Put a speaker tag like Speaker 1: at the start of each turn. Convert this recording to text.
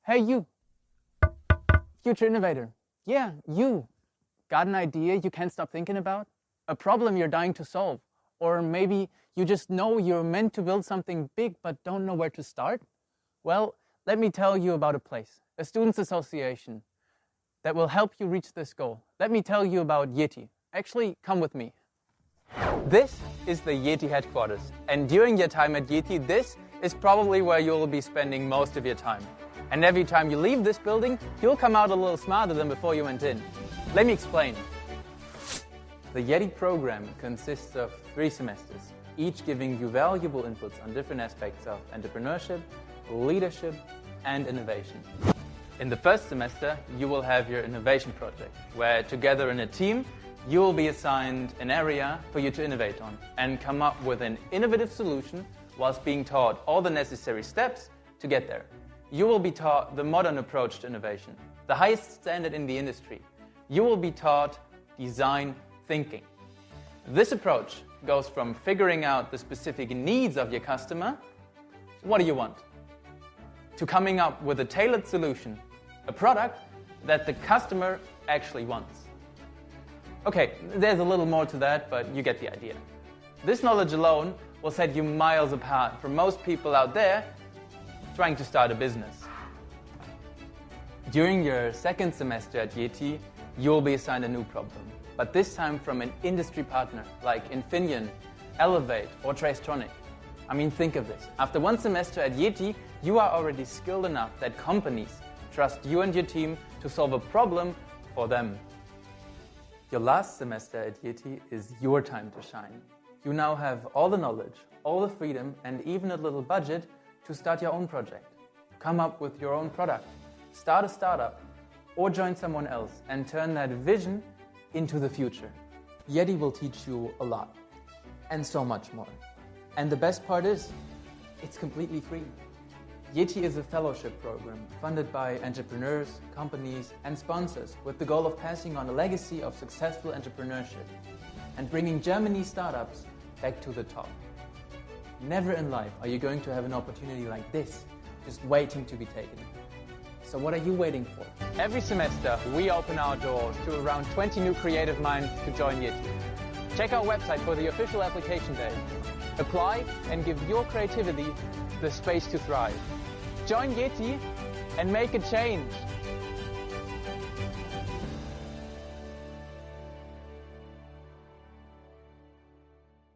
Speaker 1: Hey, you, future innovator. Yeah, you. Got an idea you can't stop thinking about? A problem you're dying to solve? Or maybe you just know you're meant to build something big but don't know where to start? Well, let me tell you about a place, a students' association, that will help you reach this goal. Let me tell you about YETI. Actually, come with me. This is the YETI headquarters, and during your time at YETI, this is probably where you'll be spending most of your time. And every time you leave this building, you'll come out a little smarter than before you went in. Let me explain. The YETI program consists of 3 semesters, each giving you valuable inputs on different aspects of entrepreneurship, leadership, and innovation. In the first semester, you will have your innovation project, where together in a team, you will be assigned an area for you to innovate on and come up with an innovative solution whilst being taught all the necessary steps to get there. You will be taught the modern approach to innovation, the highest standard in the industry. You will be taught design thinking. This approach goes from figuring out the specific needs of your customer, what do you want, to coming up with a tailored solution, a product that the customer actually wants. Okay, there's a little more to that, but you get the idea. This knowledge alone will set you miles apart from most people out there trying to start a business. During your second semester at YETI, you will be assigned a new problem, but this time from an industry partner like Infineon, Elevate, or Tracetronic. I mean, think of this. After 1 semester at YETI, you are already skilled enough that companies trust you and your team to solve a problem for them. Your last semester at YETI is your time to shine. You now have all the knowledge, all the freedom, and even a little budget to start your own project. Come up with your own product, start a startup, or join someone else and turn that vision into the future. YETI will teach you a lot, and so much more. And the best part is, it's completely free. YETI is a fellowship program funded by entrepreneurs, companies, and sponsors with the goal of passing on a legacy of successful entrepreneurship and bringing Germany's startups back to the top. Never in life are you going to have an opportunity like this, just waiting to be taken. So what are you waiting for? Every semester, we open our doors to around 20 new creative minds to join YETI. Check our website for the official application day. Apply and give your creativity the space to thrive. Join YETI and make a change.